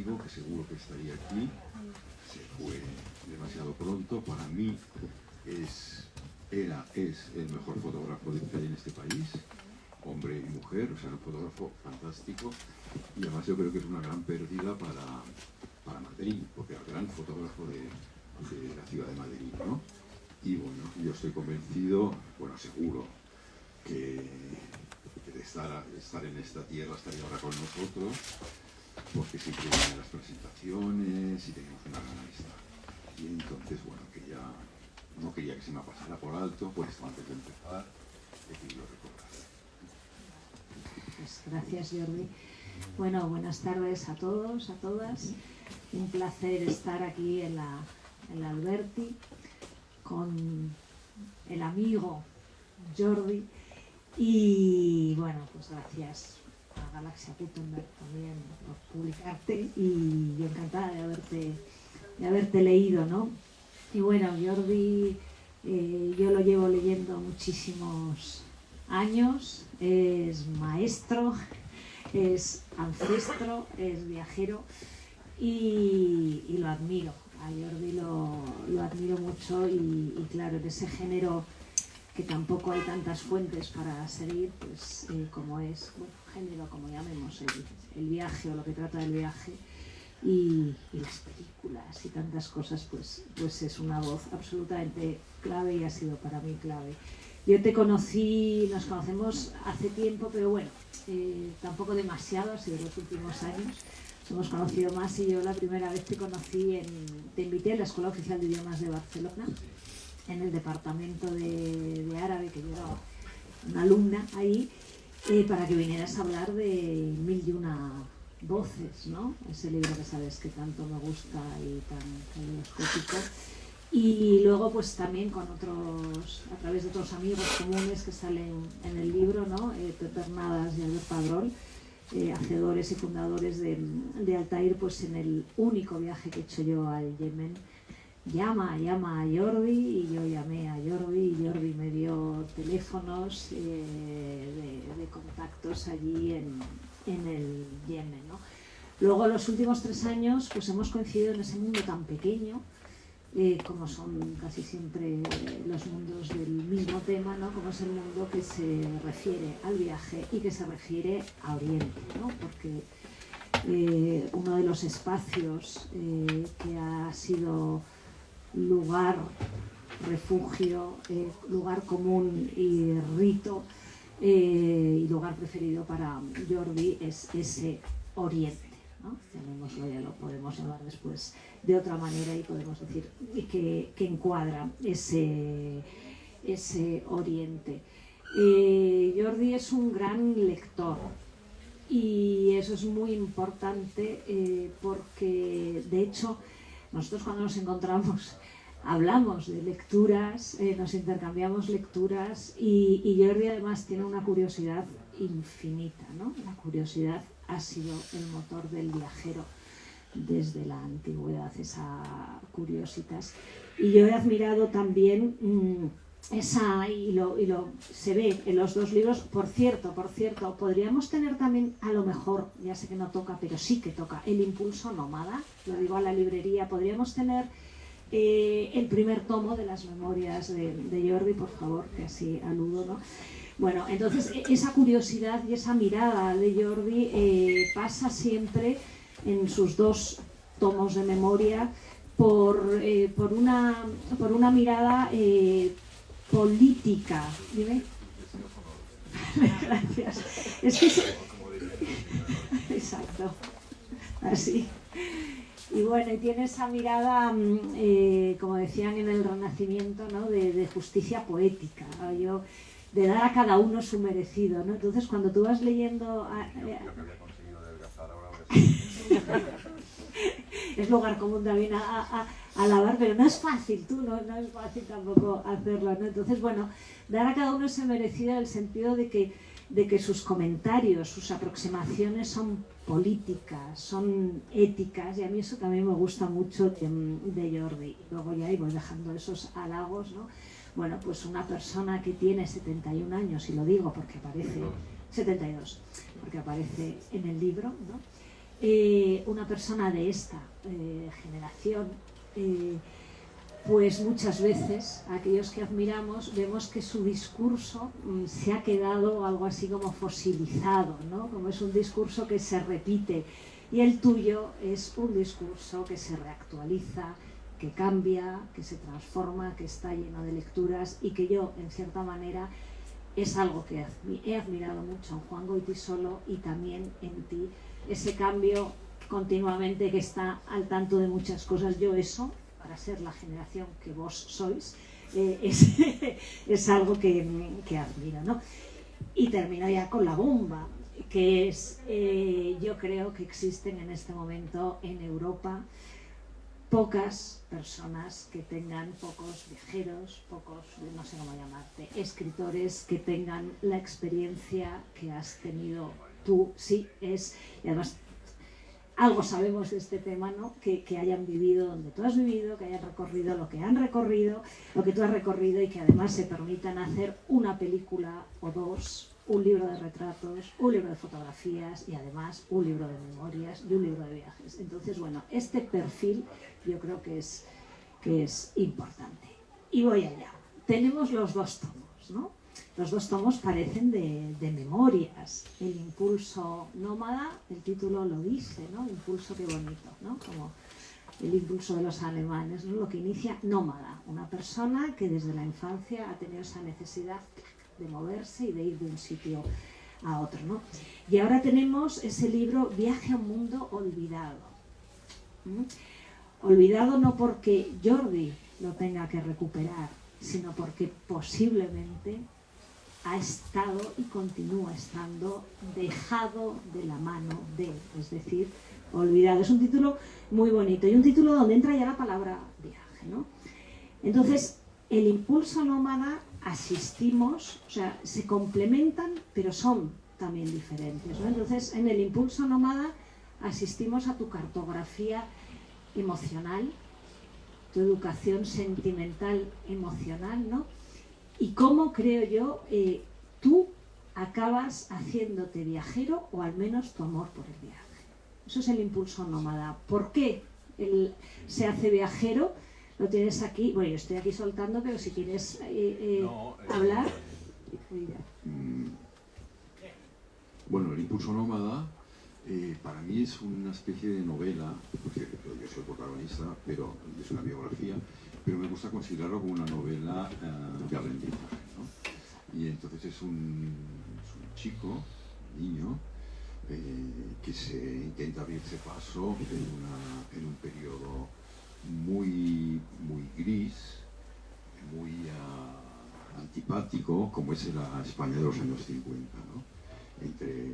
amigo que seguro que estaría aquí, se fue demasiado pronto. Para mí es el mejor fotógrafo que hay en este país, hombre y mujer, o sea, un fotógrafo fantástico, y además yo creo que es una gran pérdida para Madrid, porque era el gran fotógrafo de la ciudad de Madrid, ¿no? Y bueno, yo estoy convencido, bueno, seguro, que de estar en esta tierra estaría ahora con nosotros, porque siempre viene a las presentaciones y tenemos una gran amistad. Y entonces, bueno, no quería que se me pasara por alto, pues antes de empezar, he querido recordar. Pues gracias, Jordi. Bueno, buenas tardes a todos, a todas. Un placer estar aquí en la Alberti con el amigo Jordi. Y bueno, pues gracias a Galaxia Gutenberg también por publicarte, y yo encantada de haberte leído, ¿no? Y bueno, Jordi, yo lo llevo leyendo muchísimos años, es maestro, es ancestro, es viajero, y lo admiro. A Jordi lo admiro mucho, y claro, en ese género que tampoco hay tantas fuentes para seguir, pues como es, bueno, género, como llamemos, el viaje o lo que trata del viaje, y las películas y tantas cosas, pues es una voz absolutamente clave, y ha sido para mí clave. Yo te conocí, nos conocemos hace tiempo, pero bueno, tampoco demasiado, ha sido los últimos años. Nos hemos conocido más, y yo la primera vez te conocí, te invité a la Escuela Oficial de Idiomas de Barcelona, en el departamento de árabe, que yo era una alumna ahí, para que vinieras a hablar de Mil y una voces, ¿no? Ese libro que sabes que tanto me gusta y tan caleidoscópico. Y luego pues también con otros, a través de otros amigos comunes que salen en el libro, ¿no? Pepe Hernadas y Albert Padrón, hacedores y fundadores de Altair, pues en el único viaje que he hecho yo al Yemen. Llama a Jordi, y yo llamé a Jordi, y Jordi me dio teléfonos de contactos allí en el Yemen, ¿no? Luego, los últimos 3 años, pues hemos coincidido en ese mundo tan pequeño, como son casi siempre los mundos del mismo tema, ¿no? Como es el mundo que se refiere al viaje y que se refiere a Oriente, ¿no? Porque uno de los espacios que ha sido lugar, refugio, lugar común y rito, y lugar preferido para Jordi es ese Oriente, ¿no? Llamémoslo, ya lo podemos llamar después de otra manera, y podemos decir que encuadra ese Oriente. Jordi es un gran lector, y eso es muy importante, porque de hecho nosotros cuando nos encontramos hablamos de lecturas, nos intercambiamos lecturas, y Jordi además tiene una curiosidad infinita, ¿no? La curiosidad ha sido el motor del viajero desde la antigüedad, esa curiositas. Y yo he admirado también esa, y se ve en los 2 libros. Por cierto, podríamos tener también, a lo mejor, ya sé que no toca, pero sí que toca, El impulso nómada, lo digo a la librería. Podríamos tener el primer tomo de las memorias de Jordi, por favor, que así aludo, ¿no? Bueno, entonces esa curiosidad y esa mirada de Jordi pasa siempre en sus 2 tomos de memoria por una mirada política. ¿Dime? Gracias. Es que exacto, así. Y bueno, y tiene esa mirada, como decían en el Renacimiento, ¿no? de justicia poética, ¿no? De dar a cada uno su merecido, ¿no? Entonces, cuando tú vas leyendo... Yo que había conseguido adelgazar ahora... Es lugar común también a alabar, pero no es fácil, no es fácil tampoco hacerlo, ¿no? Entonces, bueno, dar a cada uno ese merecido, en el sentido de que sus comentarios, sus aproximaciones son políticas, son éticas, y a mí eso también me gusta mucho de Jordi. Luego ya voy dejando esos halagos, ¿no? Bueno, pues una persona que tiene 71 años, y lo digo porque aparece, 72, porque aparece en el libro, ¿no? una persona de esta generación, pues muchas veces aquellos que admiramos vemos que su discurso se ha quedado algo así como fosilizado, ¿no? Como es un discurso que se repite, y el tuyo es un discurso que se reactualiza, que cambia, que se transforma, que está lleno de lecturas, y que yo, en cierta manera, es algo que he admirado mucho en Juan Goytisolo y también en ti, ese cambio continuamente, que está al tanto de muchas cosas. Yo eso, para ser la generación que vos sois, es algo que admiro, ¿no? Y termino ya con la bomba, que es, yo creo que existen en este momento en Europa pocas personas que tengan, pocos viajeros, pocos, no sé cómo llamarte, escritores que tengan la experiencia que has tenido tú. Sí, y además algo sabemos de este tema, ¿no? Que hayan vivido donde tú has vivido, que hayan recorrido lo que han recorrido, lo que tú has recorrido, y que además se permitan hacer una película o dos, un libro de retratos, un libro de fotografías y además un libro de memorias y un libro de viajes. Entonces, bueno, este perfil yo creo que es importante. Y voy allá. Tenemos los dos tomos, ¿no? Los dos tomos parecen de memorias. El impulso nómada, el título lo dice, ¿no? Impulso, qué bonito, ¿no? Como el impulso de los alemanes, ¿no? Lo que inicia nómada, una persona que desde la infancia ha tenido esa necesidad de moverse y de ir de un sitio a otro, ¿no? Y ahora tenemos ese libro, Viaje a un mundo olvidado. Olvidado no porque Jordi lo tenga que recuperar, sino porque posiblemente ha estado y continúa estando dejado de la mano de, es decir, olvidado. Es un título muy bonito y un título donde entra ya la palabra viaje, ¿no? Entonces, el impulso nómada, asistimos, o sea, se complementan, pero son también diferentes, ¿no? Entonces, en el impulso nómada asistimos a tu cartografía emocional, tu educación sentimental emocional, ¿no? Y cómo, creo yo, tú acabas haciéndote viajero, o al menos tu amor por el viaje. Eso es el impulso nómada. ¿Por qué él se hace viajero? Lo tienes aquí. Bueno, yo estoy aquí soltando, pero si quieres hablar. Bueno, el impulso nómada para mí es una especie de novela, porque yo soy protagonista, pero es una biografía, pero me gusta considerarlo como una novela de aprendizaje, ¿no? Y entonces es un chico, un niño, que se intenta abrirse paso en un periodo muy gris, muy antipático, como es la España de los años 50, ¿no? Entre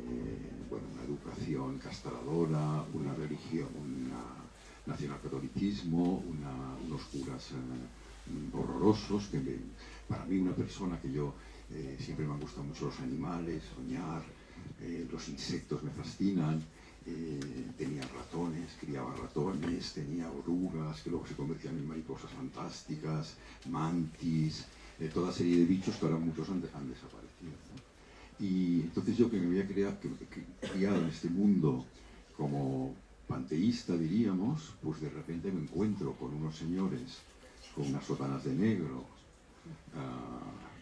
una educación castradora, una religión, un nacionalcatolicismo, unos curas horrorosos, que para mí, una persona que yo siempre me han gustado mucho los animales, soñar, los insectos me fascinan, tenía ratones, criaba ratones, tenía orugas que luego se convertían en mariposas fantásticas, mantis, toda serie de bichos que ahora muchos han desaparecido, ¿no? Y entonces yo, que me había criado en este mundo como panteísta, diríamos, pues de repente me encuentro con unos señores con unas sotanas de negro,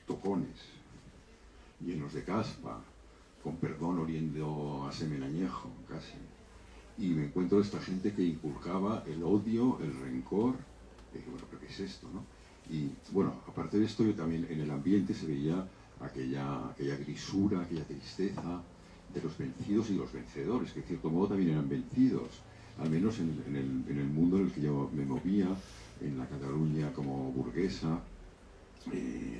tocones, llenos de caspa, con perdón oliendo a semen añejo, casi. Y me encuentro esta gente que inculcaba el odio, el rencor. Y dije, bueno, ¿pero qué es esto, no? Y bueno, aparte de esto, yo también en el ambiente se veía aquella grisura, aquella tristeza de los vencidos y los vencedores, que de cierto modo también eran vencidos, al menos en el mundo en el que yo me movía, en la Cataluña como burguesa,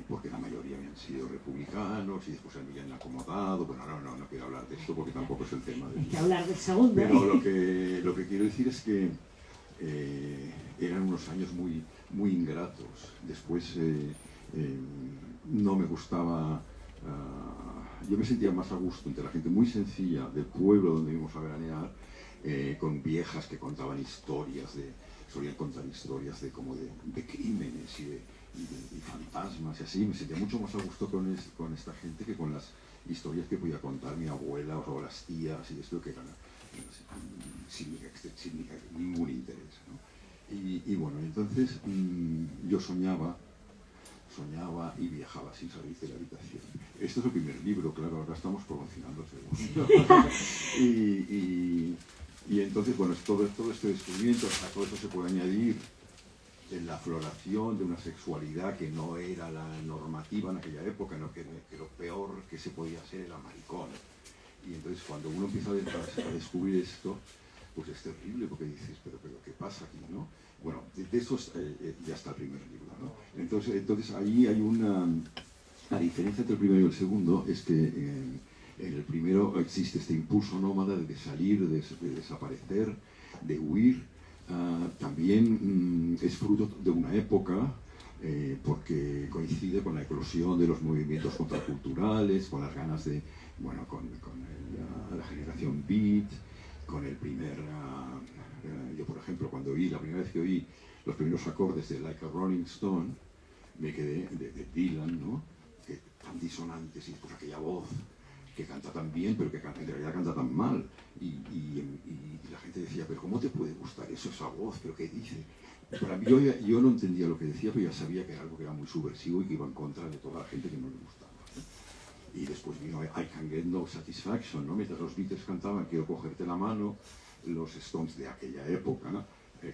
porque la mayoría habían sido republicanos y después se habían acomodado. Bueno, ahora no quiero hablar de esto porque tampoco es el tema. Hay que hablar del segundo. Pero lo que quiero decir es que eran unos años muy ingratos. Después no me gustaba, yo me sentía más a gusto entre la gente muy sencilla del pueblo donde íbamos a veranear, con viejas que contaban historias, solían contar historias de crímenes y fantasmas y así. Me sentía mucho más a gusto con esta gente que con las historias que podía contar mi abuela o las tías y esto, que eran sin ningún interés, ¿no? Y bueno, entonces yo soñaba y viajaba sin salir de la habitación. Este es el primer libro, claro, ahora estamos promocionando el segundo. y entonces, bueno, todo este descubrimiento, a todo eso se puede añadir en la floración de una sexualidad que no era la normativa en aquella época, ¿no? que lo peor que se podía hacer era maricón. Y entonces cuando uno empieza a descubrir esto, pues es terrible, porque dices, pero ¿qué pasa aquí, no? Bueno, de eso ya está el primer libro, ¿no? Entonces ahí hay la diferencia entre el primero y el segundo es que en el primero existe este impulso nómada de salir, de desaparecer, de huir. También es fruto de una época, porque coincide con la eclosión de los movimientos contraculturales, con las ganas de, bueno, con la generación beat, con el primer, yo por ejemplo, cuando la primera vez que oí los primeros acordes de Like a Rolling Stone, me quedé de Dylan, ¿no? Que tan disonantes, y pues aquella voz que canta tan bien, pero que en realidad canta tan mal. Y la gente decía, pero ¿cómo te puede gustar eso, esa voz? ¿Pero qué dice? Para mí, yo no entendía lo que decía, pero ya sabía que era algo que era muy subversivo y que iba en contra de toda la gente que no le gustaba, ¿no? Y después vino I Can Get No Satisfaction, ¿no? Mientras los Beatles cantaban Quiero cogerte la mano, los Stones de aquella época, ¿no?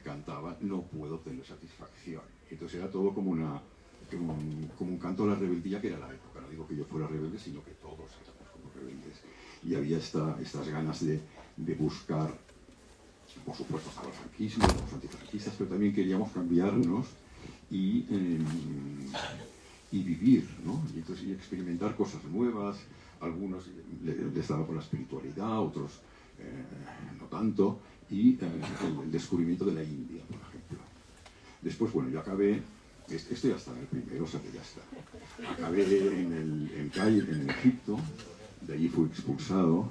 Cantaban No puedo tener satisfacción. Entonces era todo como un canto a la rebeldía que era la época. No digo que yo fuera rebelde, sino que todos éramos como rebeldes. Y había estas ganas de buscar, por supuesto, estaba el franquismo, los antifranquistas, pero también queríamos cambiarnos y vivir, ¿no? Y experimentar cosas nuevas. Algunos les daba por la espiritualidad, otros no tanto, y el descubrimiento de la India, por ejemplo. Después, bueno, yo acabé, esto ya está en el primero, o sea que ya está. Acabé en Egipto, de allí fui expulsado.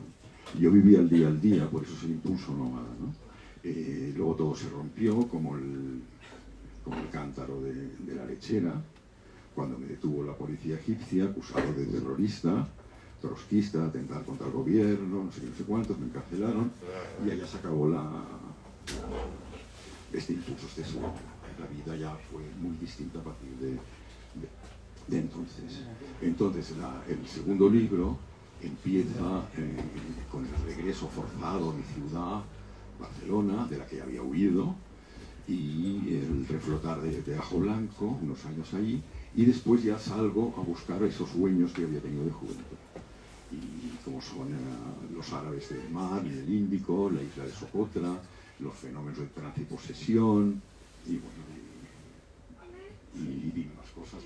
Yo vivía al día, por eso es el impulso nómada, ¿no? Luego todo se rompió, como el cántaro de la lechera, cuando me detuvo la policía egipcia, acusado de terrorista, trotskista, atentar contra el gobierno, no sé qué, no sé cuántos, me encarcelaron, y allá se acabó este impulso, este sueño. La vida ya fue muy distinta a partir de entonces. Entonces, el segundo libro empieza con el regreso forzado a mi ciudad, Barcelona, de la que había huido, y el reflotar de Ajo Blanco, unos años allí, y después ya salgo a buscar esos sueños que había tenido de juventud. Y como son los árabes del mar y del Índico, la isla de Socotra, los fenómenos de trance y posesión, y bueno, y más cosas.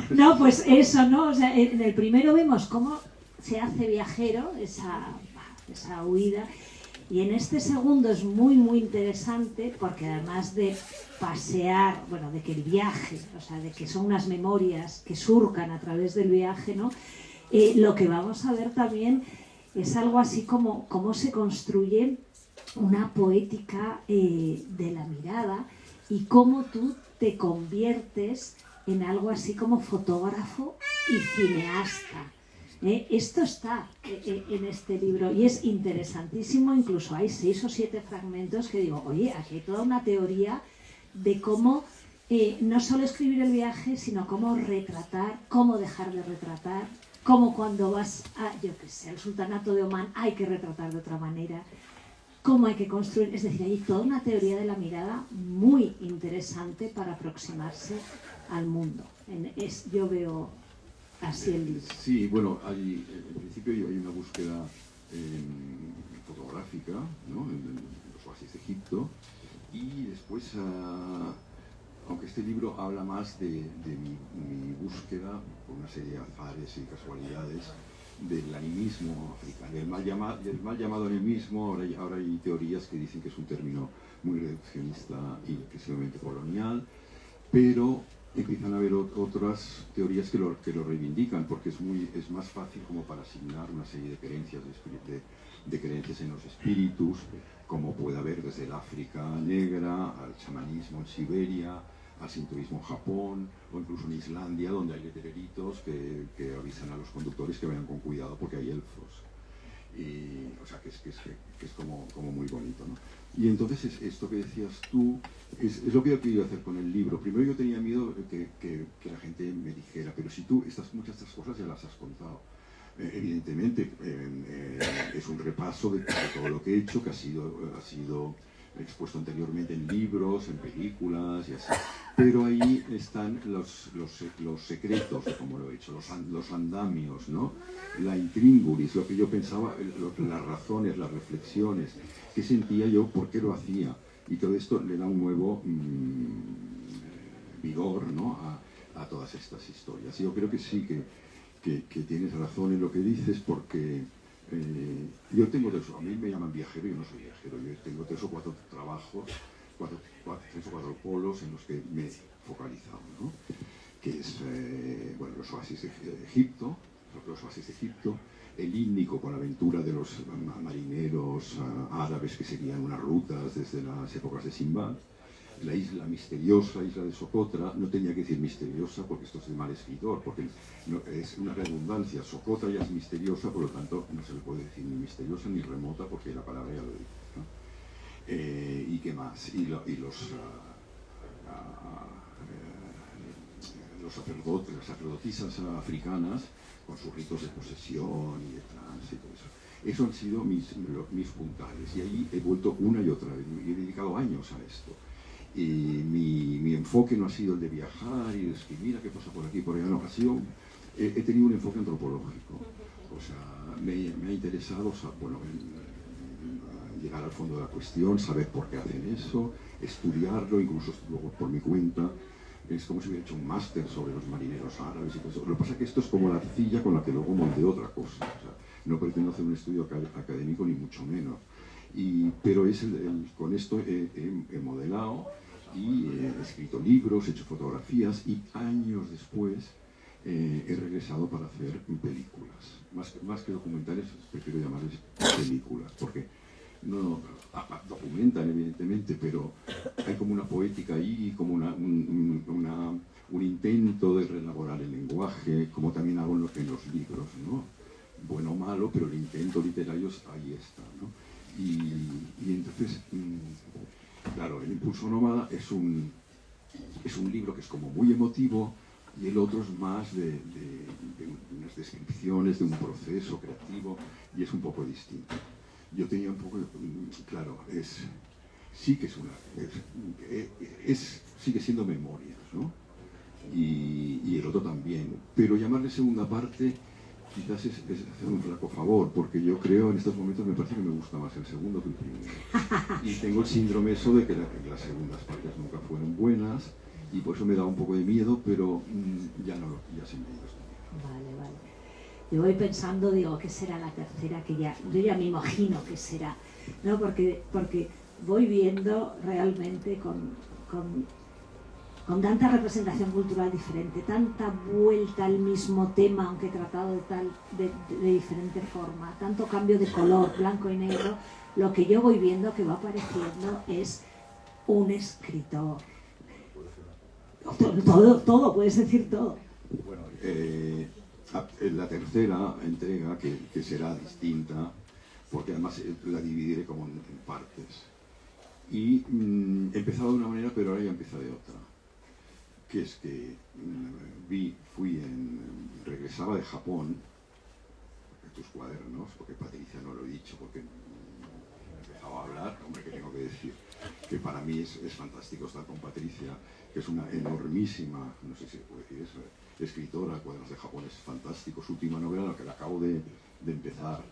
No, pues eso, ¿no? O sea, en el primero vemos cómo se hace viajero esa huida, y en este segundo es muy interesante porque además de pasear, bueno, de que el viaje, o sea, de que son unas memorias que surcan a través del viaje, ¿no? Lo que vamos a ver también es algo así como cómo se construye una poética de la mirada y cómo tú te conviertes en algo así como fotógrafo y cineasta. Esto está en este libro y es interesantísimo. Incluso hay 6 o 7 fragmentos que digo, oye, aquí hay toda una teoría de cómo no solo escribir el viaje, sino cómo retratar, cómo dejar de retratar, cómo cuando vas al sultanato de Omán hay que retratar de otra manera, cómo hay que construir. Es decir, hay toda una teoría de la mirada muy interesante para aproximarse al mundo. Yo veo así el libro. Sí, bueno, en principio hay una búsqueda fotográfica, ¿no? En los oasis de Egipto, y después, aunque este libro habla más de mi búsqueda, por una serie de azares y casualidades, del animismo africano, del mal llamado animismo. Ahora hay teorías que dicen que es un término muy reduccionista y excesivamente colonial, pero empiezan a haber otras teorías que lo reivindican, porque es más fácil como para asignar una serie de creencias, de creencias en los espíritus, como puede haber desde el África negra al chamanismo en Siberia, al sintoísmo en Japón, o incluso en Islandia, donde hay letreritos que avisan a los conductores que vayan con cuidado porque hay elfos. O sea, que es como muy bonito, ¿no? Y entonces esto que decías tú es lo que yo quería hacer con el libro. Primero yo tenía miedo que la gente me dijera, pero si tú muchas de estas cosas ya las has contado. Evidentemente es un repaso de todo lo que he hecho, que ha sido expuesto anteriormente en libros, en películas y así. Pero ahí están los secretos de cómo lo he hecho, los andamios, ¿no? La intríngulis, lo que yo pensaba, las razones, las reflexiones, qué sentía yo, por qué lo hacía. Y todo esto le da un nuevo vigor, ¿no? a todas estas historias. Y yo creo que sí, que tienes razón en lo que dices, porque yo tengo a mí me llaman viajero, yo no soy viajero, yo tengo 3 o 4 trabajos, 3 o 4 polos en los que me he focalizado, ¿no? Que es, bueno, los oasis de Egipto, el Índico con la aventura de los marineros árabes que seguían unas rutas desde las épocas de Simbad, la isla misteriosa, isla de Socotra, no tenía que decir misteriosa porque esto es de mal escritor, porque no, es una redundancia, Socotra ya es misteriosa, por lo tanto no se le puede decir ni misteriosa ni remota porque la palabra ya lo dice, ¿no? ¿Y qué más? Y los sacerdotes, las sacerdotisas africanas con sus ritos de posesión y de trance y todo eso. Eso han sido mis puntales y ahí he vuelto una y otra vez y he dedicado años a esto. Y mi enfoque no ha sido el de viajar y de escribir, mira qué pasa por aquí, por allá, no, he tenido un enfoque antropológico. O sea, me ha interesado, bueno, llegar al fondo de la cuestión, saber por qué hacen eso, estudiarlo, incluso luego por mi cuenta. Es como si hubiera hecho un máster sobre los marineros árabes y todo eso. Lo que pasa es que esto es como la arcilla con la que luego monté otra cosa. O sea, no pretendo hacer un estudio académico ni mucho menos. Pero con esto he modelado y he escrito libros, he hecho fotografías y años después he regresado para hacer películas. Más que documentales, prefiero llamarles películas, porque no documentan evidentemente, pero hay como una poética ahí, como un intento de reelaborar el lenguaje, como también hago en los libros, ¿no? Bueno o malo, pero el intento literario ahí está, ¿no? Y entonces, claro, El Impulso Nómada es un libro que es como muy emotivo y el otro es más de unas descripciones de un proceso creativo y es un poco distinto. Yo tenía un poco, claro, sigue siendo memorias, ¿no? Y el otro también, pero llamarle segunda parte quizás es hacer un flaco favor, porque yo creo en estos momentos me parece que me gusta más el segundo que el primero. Y tengo el síndrome eso de que las segundas partes nunca fueron buenas, y por eso me da un poco de miedo, pero ya se me ha ido este miedo. Vale. Yo voy pensando, digo, ¿qué será la tercera? Yo ya me imagino qué será, ¿no? Porque voy viendo realmente con tanta representación cultural diferente, tanta vuelta al mismo tema, aunque tratado de diferente forma, tanto cambio de color, blanco y negro, lo que yo voy viendo que va apareciendo es un escritor. Todo, puedes decir todo. Bueno, la tercera entrega, que será distinta, porque además la dividiré como en partes. Y he empezado de una manera, pero ahora ya empieza de otra. Que es que regresaba de Japón, tus cuadernos, porque Patricia no lo he dicho, porque empezaba a hablar, hombre, que tengo que decir, que para mí es fantástico estar con Patricia, que es una enormísima, no sé si se puede decir eso, escritora, Cuadernos de Japón es fantástico, su última novela, la que la acabo de empezar,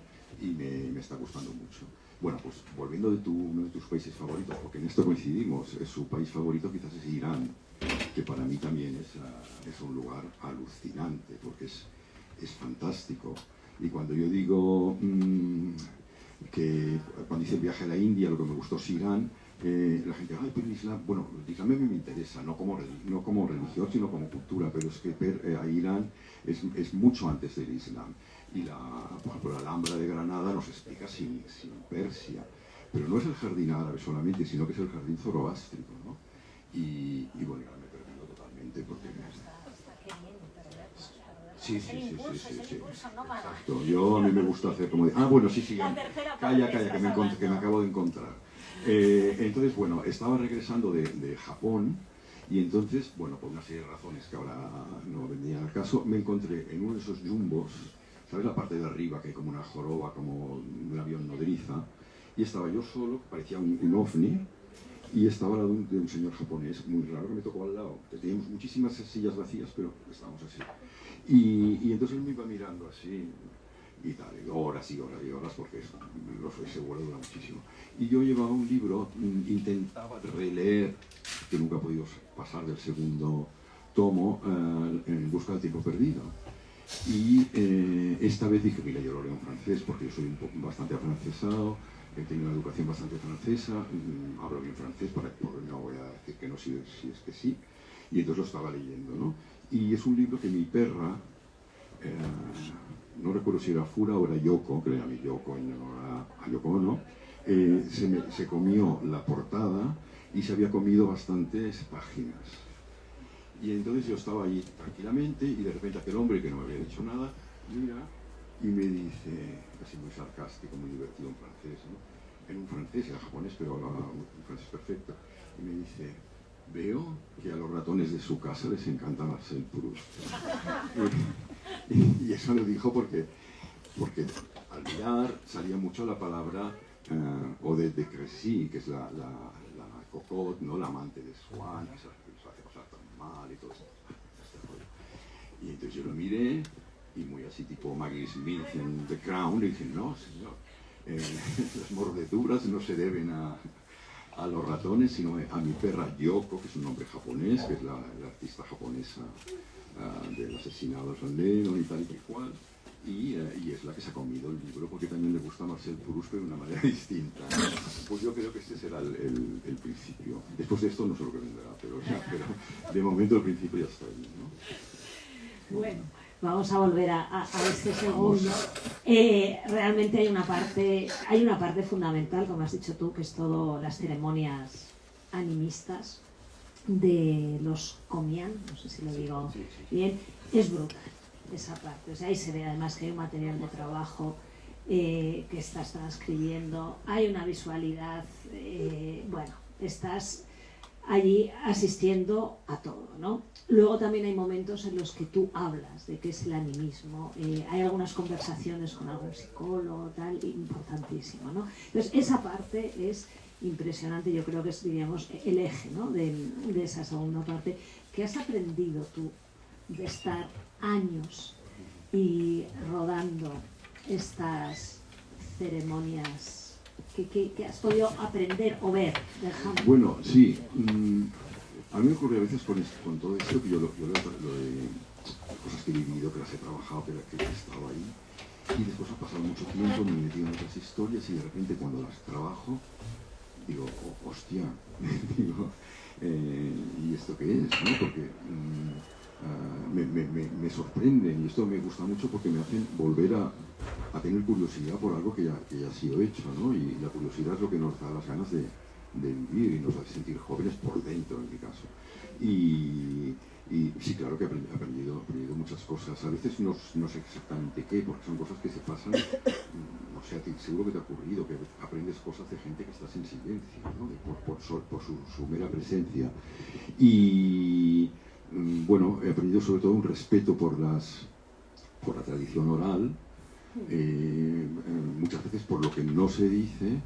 y me está gustando mucho. Bueno, pues volviendo de uno de tus países favoritos, porque en esto coincidimos, su país favorito quizás es Irán, que para mí también es un lugar alucinante, porque es fantástico. Y cuando yo digo que cuando hice el viaje a la India, lo que me gustó es Irán, la gente, ay, pero el Islam, bueno, el Islam a mí me interesa, no como religión, sino como cultura, pero es que a Irán es mucho antes del Islam. Y por ejemplo, la Alhambra de Granada nos explica sin Persia, pero no es el jardín árabe solamente, sino que es el jardín zoroástrico, ¿no? Y bueno, ya me he perdido totalmente porque Sí, es sí, el sí, impulso, sí, es el sí. impulso, no para. Exacto. Yo a mí me gusta hacer como de... Ah, bueno, sí, sí. La tercera Calla, parte calla, estás que me hablando. acabo de encontrar. Entonces, bueno, estaba regresando de Japón y entonces, bueno, por una serie de razones que ahora no vendrían al caso, me encontré en uno de esos jumbos, ¿sabes la parte de arriba que hay como una joroba, como un avión nodriza? Y estaba yo solo, que parecía un ovni, y estaba al lado de un señor japonés muy raro que me tocó al lado. Teníamos muchísimas sillas vacías, pero estábamos así. Y entonces él me iba mirando así y tal, y horas y horas y horas, porque ese vuelo dura muchísimo. Y yo llevaba un libro, intentaba releer, que nunca he podido pasar del segundo tomo, en busca del tiempo perdido. Y esta vez dije, mira, yo lo leo en francés, porque yo soy bastante afrancesado, he tenido una educación bastante francesa, hablo bien francés, no voy a decir que no si es que sí, y entonces lo estaba leyendo, ¿no? Y es un libro que mi perra, no recuerdo si era Fura o era Yoko, que era mi Yoko y no a Yoko Ono, se comió la portada y se había comido bastantes páginas. Y entonces yo estaba ahí tranquilamente y de repente aquel hombre que no me había dicho nada, mira y me dice, así muy sarcástico, muy divertido en francés, ¿no? En un francés, era japonés, pero hablaba un francés perfecto, y me dice, veo que a los ratones de su casa les encanta Marcel Proust. Y eso lo dijo porque al mirar salía mucho la palabra Odette de Crécy, que es la cocotte, ¿no? La amante de Swann, que hace cosas tan mal y todo eso. Y entonces yo lo miré y muy así tipo Maggie Smith en The Crown, le dije, no señor, las mordeduras no se deben a los ratones, sino a mi perra Yoko, que es un nombre japonés, que es la artista japonesa del asesinado de Lennon y tal y cual. Y es la que se ha comido el libro porque también le gusta Marcel Proust, pero de una manera distinta. Pues yo creo que este será el principio. Después de esto no sé lo que vendrá, pero de momento el principio ya está ahí, ¿no? Bueno, vamos a volver a este segundo. Realmente hay una parte fundamental, como has dicho tú, que es todo las ceremonias animistas de los Komian, no sé si lo digo bien, es brutal esa parte. O sea, ahí se ve además que hay un material de trabajo que estás transcribiendo, hay una visualidad, bueno, estás allí asistiendo a todo, ¿no? Luego también hay momentos en los que tú hablas de qué es el animismo, hay algunas conversaciones con algún psicólogo, tal, importantísimo, ¿no? Entonces, esa parte es impresionante, yo creo que es, diríamos, el eje, ¿no? de esa segunda parte. ¿Qué has aprendido tú de estar años y rodando estas ceremonias? ¿Qué has podido aprender o ver? Bueno, sí. A mí me ocurre a veces con todo esto que yo lo de cosas que he vivido, que las he trabajado, que he estado ahí. Y después ha pasado mucho tiempo, me he metido en otras historias y de repente cuando las trabajo, digo, oh, hostia, digo, ¿y esto qué es? ¿No? Porque me sorprenden y esto me gusta mucho porque me hacen volver a tener curiosidad por algo que ya ha sido hecho, ¿no? Y la curiosidad es lo que nos da las ganas de vivir y nos hace sentir jóvenes por dentro, en mi caso. Y sí, claro que he aprendido muchas cosas. A veces no sé exactamente qué, porque son cosas que se pasan, no sé, seguro que te ha ocurrido, que aprendes cosas de gente que estás en silencio, ¿no? Por su mera presencia. Y bueno, he aprendido sobre todo un respeto por la tradición oral, muchas veces por lo que no se dice,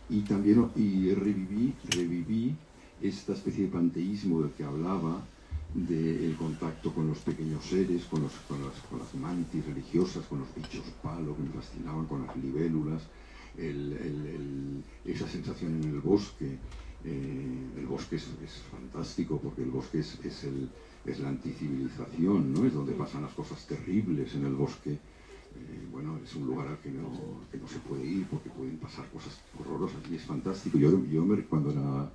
y también reviví esta especie de panteísmo del que hablaba, del contacto con los pequeños seres, con las mantis religiosas, con los bichos palo que me fascinaban, con las libélulas, esa sensación en el bosque. El bosque es fantástico porque el bosque es la anticivilización, ¿no? Es donde pasan las cosas terribles en el bosque. Bueno, es un lugar al que no se puede ir porque pueden pasar cosas horrorosas y es fantástico. Yo cuando era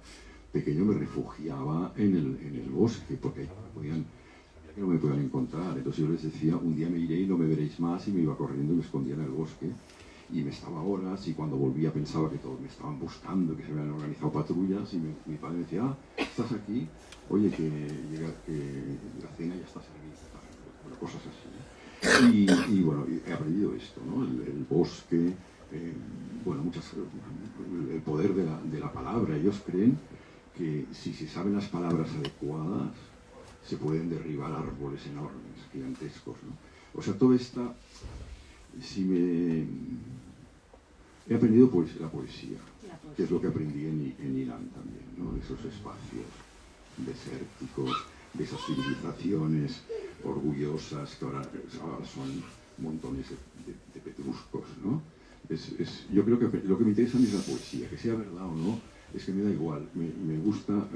pequeño me refugiaba en el bosque porque sabía que no me podían encontrar. Entonces yo les decía, un día me iré y no me veréis más, y me iba corriendo y me escondía en el bosque. Y me estaba horas y cuando volvía pensaba que todos me estaban buscando, que se habían organizado patrullas y mi padre me decía, ¿estás aquí? Oye, que la cena ya está servida. Bueno, cosas así. Y bueno, he aprendido esto, ¿no? El bosque, bueno, el poder de la palabra. Ellos creen que si se saben las palabras adecuadas, se pueden derribar árboles enormes, gigantescos, ¿no? O sea, todo esta... He aprendido pues, la poesía, que es lo que aprendí en Irán también, ¿no? De esos espacios desérticos, de esas civilizaciones orgullosas que ahora son montones de petruscos, ¿no? Yo creo que lo que me interesa a mí es la poesía, que sea verdad o no, es que me da igual, me gusta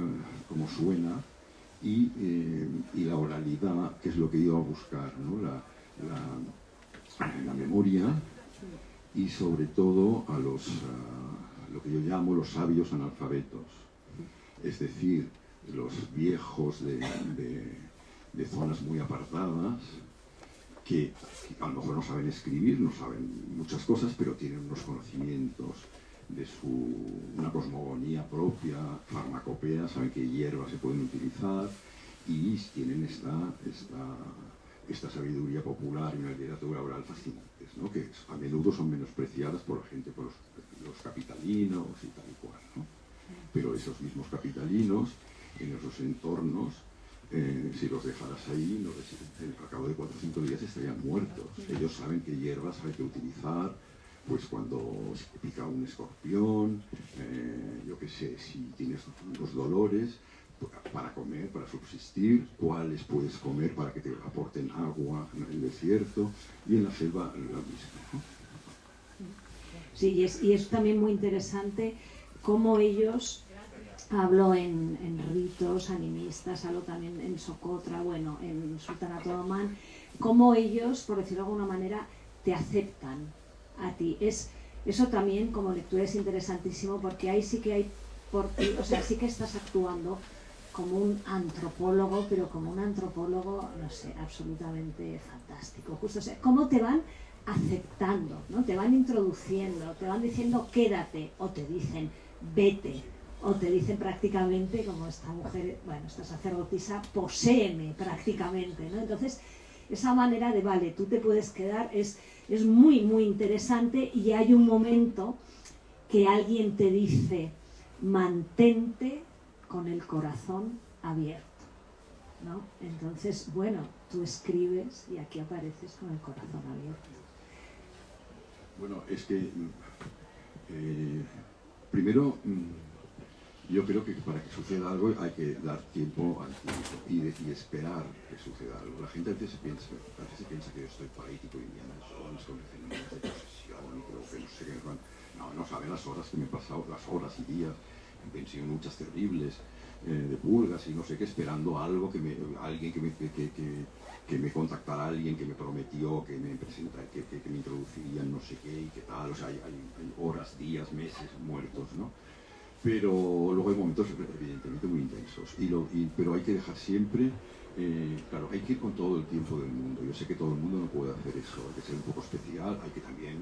cómo suena y la oralidad, que es lo que he ido a buscar, ¿no? La memoria y sobre todo a lo que yo llamo los sabios analfabetos, es decir, los viejos de zonas muy apartadas que a lo mejor no saben escribir, no saben muchas cosas, pero tienen unos conocimientos de una cosmogonía propia, farmacopea, saben qué hierbas se pueden utilizar y tienen esta sabiduría popular y una literatura oral fascinantes, ¿no? Que a menudo son menospreciadas por la gente, por los capitalinos y tal y cual, ¿no? Pero esos mismos capitalinos, en esos entornos, si los dejaras ahí, al cabo de 4 o 5 días estarían muertos. Ellos saben qué hierbas hay que utilizar, pues cuando pica un escorpión, yo qué sé, si tienes los dolores, para comer, para subsistir, cuáles puedes comer para que te aporten agua en el desierto y en la selva lo mismo, ¿no? Sí, y es también muy interesante cómo ellos, hablo en ritos animistas, hablo también en Socotra, bueno, en Sultanato de Omán, cómo ellos, por decirlo de alguna manera, te aceptan a ti. Eso también como lectura es interesantísimo porque ahí sí que hay por ti, o sea, sí que estás actuando como un antropólogo, pero como un antropólogo, no sé, absolutamente fantástico. Justo, o sea, cómo te van aceptando, ¿no? Te van introduciendo, te van diciendo quédate, o te dicen vete, o te dicen prácticamente, como esta mujer, bueno, esta sacerdotisa, poséeme prácticamente, ¿no? Entonces, esa manera de, vale, tú te puedes quedar, es muy, muy interesante y hay un momento que alguien te dice, mantente con el corazón abierto, ¿no? Entonces, bueno, tú escribes y aquí apareces con el corazón abierto. Bueno, es que primero yo creo que para que suceda algo hay que dar tiempo al tiempo y esperar que suceda algo. La gente a veces piensa que yo estoy paralítico y Indiana Jones con fenómenos de posesión y creo que no sé qué. No saben las horas que me he pasado, las horas y días en pensión, muchas terribles, de pulgas y no sé qué, esperando algo, alguien que me contactara, alguien que me prometió, que me presentara, que me introduciría en no sé qué y qué tal. O sea, hay horas, días, meses muertos, ¿no? Pero luego hay momentos evidentemente muy intensos, pero hay que dejar siempre, claro, hay que ir con todo el tiempo del mundo. Yo sé que todo el mundo no puede hacer eso, hay que ser un poco especial, hay que también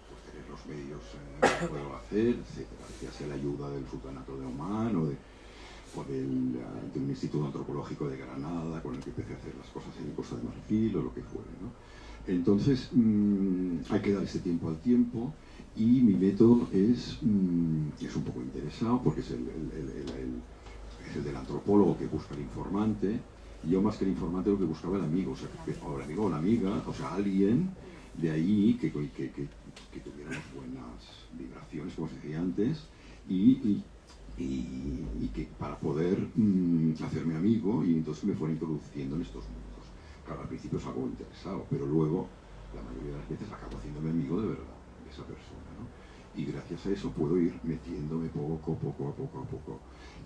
pues, tener los medios para poderlo hacer, etcétera, ya sea la ayuda del Sultanato de Omán o de un instituto antropológico de Granada con el que empecé a hacer las cosas en Costa de Marfil o lo que fuere, ¿no? Entonces hay que dar ese tiempo al tiempo. Y mi método es un poco interesado porque es el del antropólogo que busca el informante. Y yo más que el informante lo que buscaba el amigo, o el amigo o la amiga, o sea, alguien de ahí que tuviéramos buenas vibraciones, como se decía antes, y que para poder hacerme amigo y entonces me fuera introduciendo en estos mundos. Claro, al principio es algo interesado, pero luego, la mayoría de las veces, acabo haciéndome amigo de verdad de esa persona, ¿no? Y gracias a eso puedo ir metiéndome poco a poco.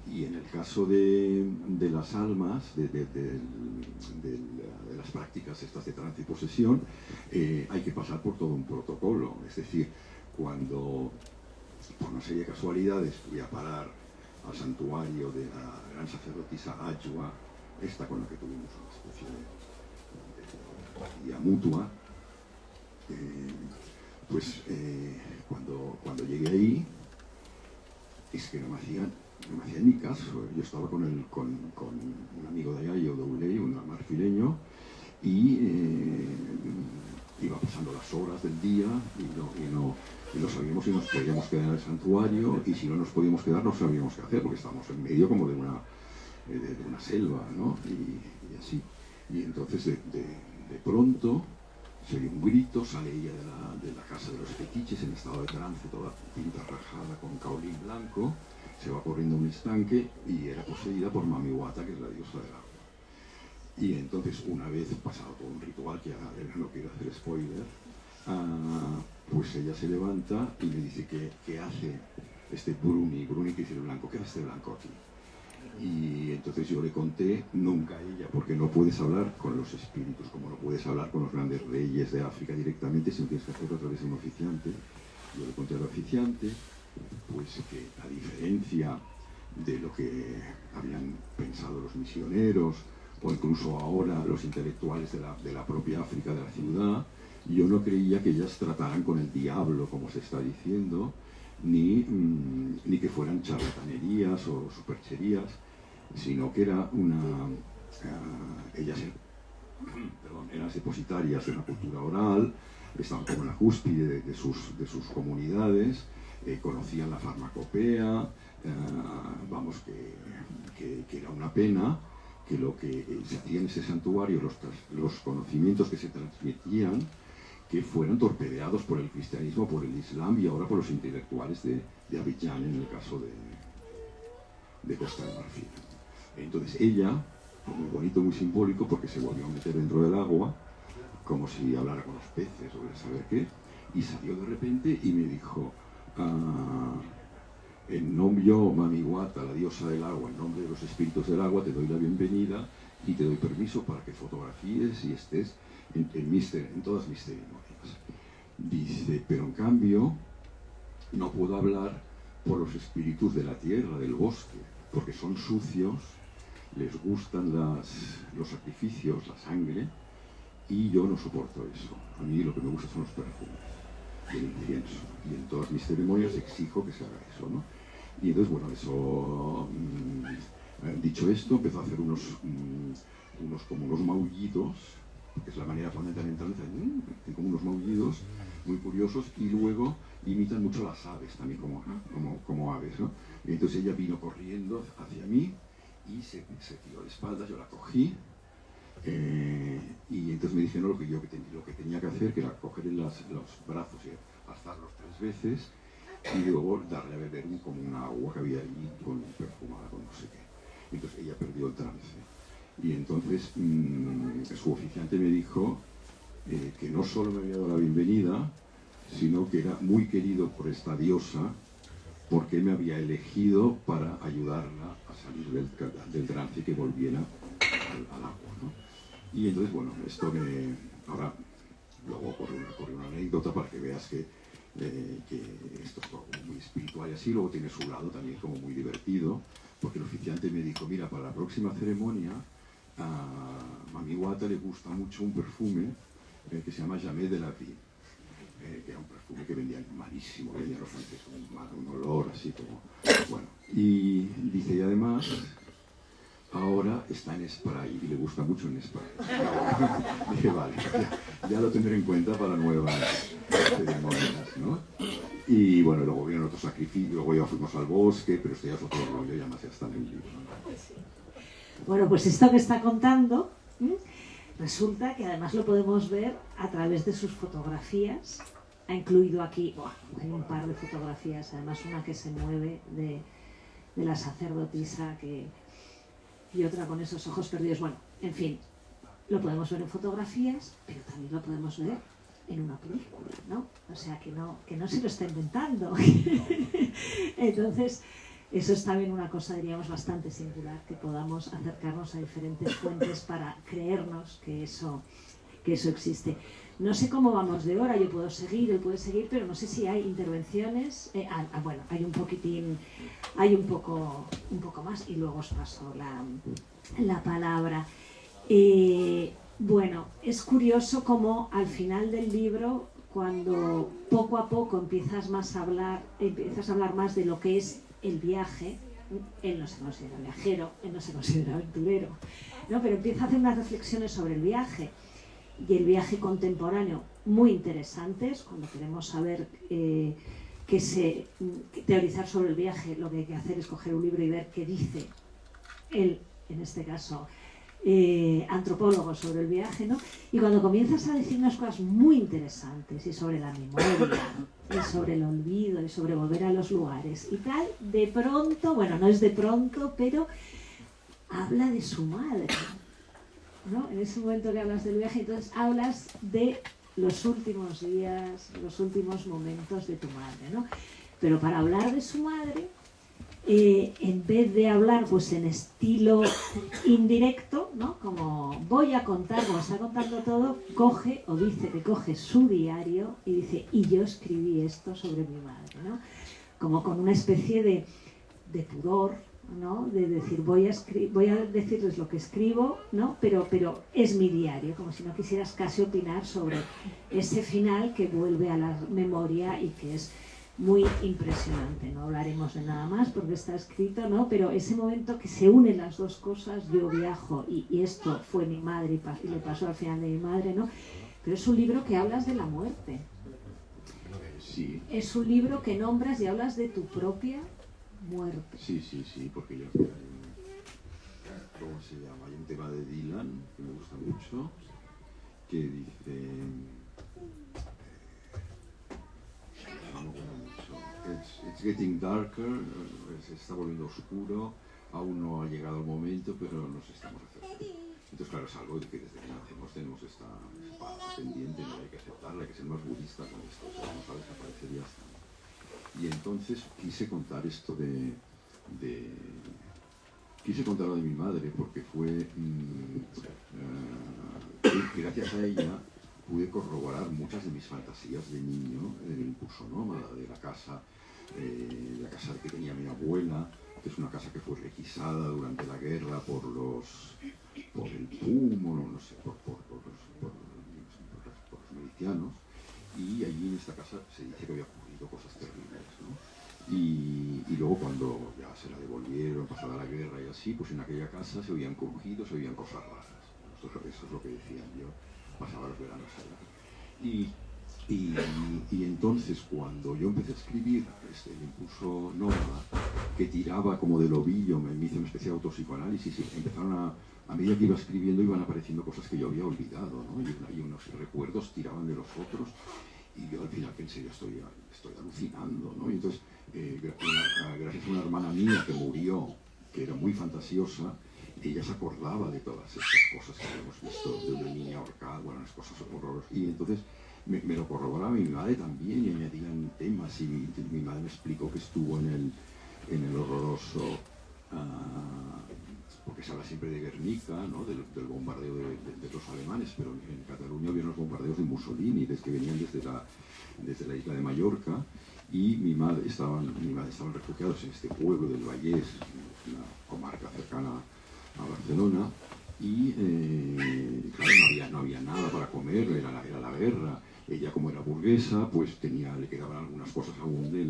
Y en el caso de las almas, de las prácticas estas de trance y posesión, hay que pasar por todo un protocolo. Es decir, cuando por una serie de casualidades fui a parar al santuario de la gran sacerdotisa Ayua, esta con la que tuvimos una especie de empatía mutua, pues cuando llegué ahí, es que no me hacían ni caso. Yo estaba con un amigo de allá, Yodoulei, un marfileño, y iba pasando las horas del día y no sabíamos si nos podíamos quedar en el santuario, y si no nos podíamos quedar no sabíamos qué hacer, porque estábamos en medio como de una selva, ¿no? Y así. Y entonces de pronto se oye un grito, sale ella de la casa de los fetiches en estado de trance, toda pinta rajada con caolín blanco, se va corriendo a un estanque y era poseída por Mami Wata, que es la diosa del agua. Y entonces, una vez pasado todo un ritual, que ahora no quiero hacer spoiler, pues ella se levanta y me dice ¿qué hace este Bruni, que es el blanco? ¿Qué hace este blanco aquí? Y entonces yo le conté, nunca a ella, porque no puedes hablar con los espíritus, como no puedes hablar con los grandes reyes de África directamente, sino tienes que hacerlo a través de un oficiante. Yo le conté al oficiante, pues que a diferencia de lo que habían pensado los misioneros, o incluso ahora los intelectuales de la propia África, de la ciudad, yo no creía que ellas trataran con el diablo, como se está diciendo, ni que fueran charlatanerías o supercherías, sino que era ellas eran depositarias de una cultura oral, estaban como en la cúspide de sus comunidades, conocían la farmacopea, vamos, que era una pena que lo que se hacía en ese santuario, los conocimientos que se transmitían, que fueran torpedeados por el cristianismo, por el islam y ahora por los intelectuales de Abidjan, en el caso de Costa de Marfil. Entonces ella, muy bonito, muy simbólico, porque se volvió a meter dentro del agua, como si hablara con los peces o de saber qué, y salió de repente y me dijo, en nombre yo, Mami Wata, la diosa del agua, en nombre de los espíritus del agua, te doy la bienvenida y te doy permiso para que fotografíes y estés en todas mis ceremonias. Dice, pero en cambio no puedo hablar por los espíritus de la tierra, del bosque, porque son sucios, les gustan los sacrificios, la sangre, y yo no soporto eso. A mí lo que me gusta son los perfumes y el incienso, y en todas mis ceremonias exijo que se haga eso, ¿no? Y entonces, bueno, eso, dicho esto, empezó a hacer unos maullidos, que es la manera fundamental, como unos maullidos muy curiosos, y luego imitan mucho las aves también, como aves, ¿no? Y entonces ella vino corriendo hacia mí y se tiró de espaldas, yo la cogí, y entonces me dijeron lo que tenía que hacer, que era coger los brazos y alzarlos 3 veces, y luego darle a beber como un agua que había allí, con perfumada, con no sé qué. Entonces ella perdió el trance. Y entonces su oficiante me dijo que no solo me había dado la bienvenida, sino que era muy querido por esta diosa, porque me había elegido para ayudarla a salir del trance y que volviera al agua, ¿no? Y entonces, bueno, ahora luego ocurre una anécdota para que veas que esto es todo muy espiritual y así. Luego tiene su lado también como muy divertido, porque el oficiante me dijo, mira, para la próxima ceremonia a Mami Wata le gusta mucho un perfume que se llama Jamais de la Vie, que era un perfume que vendían malísimo, que vendían los franceses, un olor así como, bueno. Y dice, y además ahora está en spray y le gusta mucho en spray. Dije, vale, ya lo tendré en cuenta para nuevas ceremonias, ¿no? Y bueno, luego vieron otros sacrificios, luego ya fuimos al bosque, pero esto ya es otro rollo, ya más ya está en el libro, ¿no? Bueno, pues esto que está contando, resulta que además lo podemos ver a través de sus fotografías. Ha incluido aquí, hay un par de fotografías, además una que se mueve de la sacerdotisa y otra con esos ojos perdidos. Bueno, en fin, lo podemos ver en fotografías, pero también lo podemos ver en una película, ¿no? O sea, que no se lo está inventando. Entonces, eso es también una cosa, diríamos, bastante singular, que podamos acercarnos a diferentes fuentes para creernos que eso existe. No sé cómo vamos de hora, yo puedo seguir, él puede seguir, pero no sé si hay intervenciones. Bueno, hay un poquitín, hay un poco más, y luego os paso la palabra. Bueno, es curioso cómo al final del libro, cuando poco a poco empiezas a hablar más de lo que es el viaje, él no se considera viajero, él no se considera aventurero, ¿no? Pero empieza a hacer unas reflexiones sobre el viaje. y el viaje contemporáneo muy interesantes. Cuando queremos saber teorizar sobre el viaje, lo que hay que hacer es coger un libro y ver qué dice él, en este caso, antropólogo, sobre el viaje, ¿no? Y cuando comienzas a decir unas cosas muy interesantes, y sobre la memoria, y sobre el olvido, y sobre volver a los lugares y tal, de pronto, bueno, no es de pronto, pero habla de su madre, ¿no? En ese momento que hablas del viaje, entonces hablas de los últimos días, los últimos momentos de tu madre, ¿no? Pero para hablar de su madre, en vez de hablar pues en estilo indirecto, ¿no? Como voy a contar, como está contando todo, coge o dice que coge su diario y dice, y yo escribí esto sobre mi madre, ¿no? Como con una especie de pudor, ¿no? De decir, voy a decirles lo que escribo, ¿no? Pero es mi diario, como si no quisieras casi opinar sobre ese final que vuelve a la memoria y que es muy impresionante. No hablaremos de nada más porque está escrito, ¿no? Pero ese momento que se unen las dos cosas, yo viajo y esto fue mi madre y le pasó al final de mi madre, ¿no? Pero es un libro que hablas de la muerte. Sí. Es un libro que nombras y hablas de tu propia muerte. Sí, porque yo ¿cómo se llama? Hay un tema de Dylan que me gusta mucho, que dice... It's getting darker, se está volviendo oscuro, aún no ha llegado el momento, pero nos estamos acercando. Entonces, claro, es algo de que desde que nacemos tenemos esta espada pendiente, no hay que aceptarla, hay que ser más budista con esto, o sea, vamos a desaparecer y ya está. Y entonces quise contar esto quise contar lo de mi madre porque fue gracias a ella pude corroborar muchas de mis fantasías de niño en el impulso nómada de la casa que tenía mi abuela, que es una casa que fue requisada durante la guerra por el PUM, no sé, por los milicianos, y allí en esta casa se dice que había ocurrido cosas terribles, ¿no? Y luego cuando ya se la devolvieron, pasada la guerra y así, pues en aquella casa se oían crujidos, se oían cosas raras. Eso es lo que decían. Yo pasaba los veranos allá. Y entonces cuando yo empecé a escribir el impulso nómada, que tiraba como del ovillo, me hice una especie de autopsicoanálisis y empezaron a medida que iba escribiendo iban apareciendo cosas que yo había olvidado, ¿no? Y unos recuerdos tiraban de los otros. Y yo al final pensé, yo estoy alucinando, ¿no? Y entonces, gracias a una hermana mía que murió, que era muy fantasiosa, ella se acordaba de todas estas cosas que habíamos visto, de una niña ahorcada, bueno, unas cosas horrorosas. Y entonces me lo corroboraba mi madre también, y añadían temas, y mi madre me explicó que estuvo en el horroroso... porque se habla siempre de Guernica, ¿no? del bombardeo de los alemanes, pero en Cataluña había los bombardeos de Mussolini, que venían desde la isla de Mallorca, y mi madre estaban refugiados en este pueblo del Vallès, una comarca cercana a Barcelona, y claro, no había nada para comer, era la guerra. Ella, como era burguesa, pues le quedaban algunas cosas aún de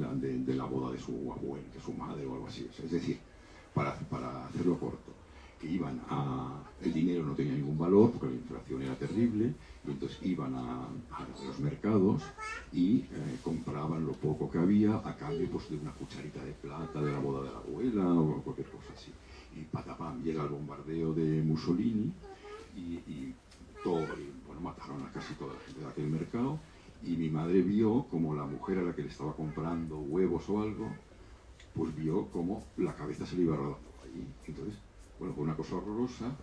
la boda de su abuela, de su madre o algo así. Es decir, para hacerlo corto, que el dinero no tenía ningún valor porque la inflación era terrible, y entonces iban a los mercados y compraban lo poco que había a cambio pues, de una cucharita de plata de la boda de la abuela o cualquier cosa así. Y patapam, llega el bombardeo de Mussolini y mataron a casi toda la gente de aquel mercado, y mi madre vio como la mujer a la que le estaba comprando huevos o algo, pues vio como la cabeza se le iba rodando allí. Entonces, bueno, fue una cosa horrorosa,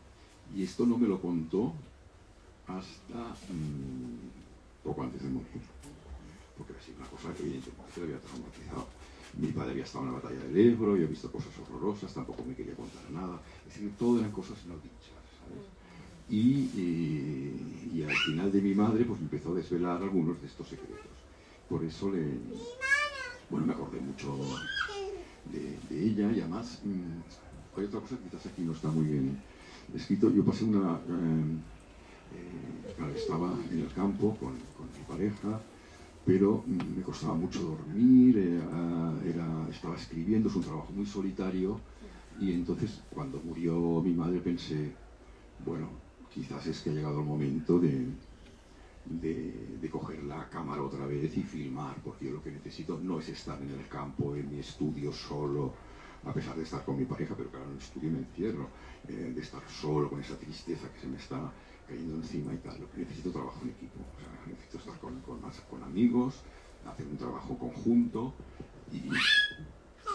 y esto no me lo contó hasta poco antes de morir, porque era así una cosa que evidentemente le había traumatizado. Mi padre había estado en la batalla del Ebro, había visto cosas horrorosas, tampoco me quería contar nada, es decir, todo eran cosas no dichas, ¿sabes? Y al final de mi madre pues empezó a desvelar algunos de estos secretos. Por eso me acordé mucho de ella, y además hay otra cosa que quizás aquí no está muy bien escrito. Yo pasé estaba en el campo con mi pareja, pero me costaba mucho dormir, estaba escribiendo, es un trabajo muy solitario, y entonces cuando murió mi madre pensé, bueno, quizás es que ha llegado el momento de de coger la cámara otra vez y filmar, porque yo lo que necesito no es estar en el campo, en mi estudio solo, a pesar de estar con mi pareja, pero claro, en el estudio me encierro, de estar solo con esa tristeza que se me está cayendo encima y tal. Lo que necesito trabajo en equipo, o sea, necesito estar con amigos, hacer un trabajo conjunto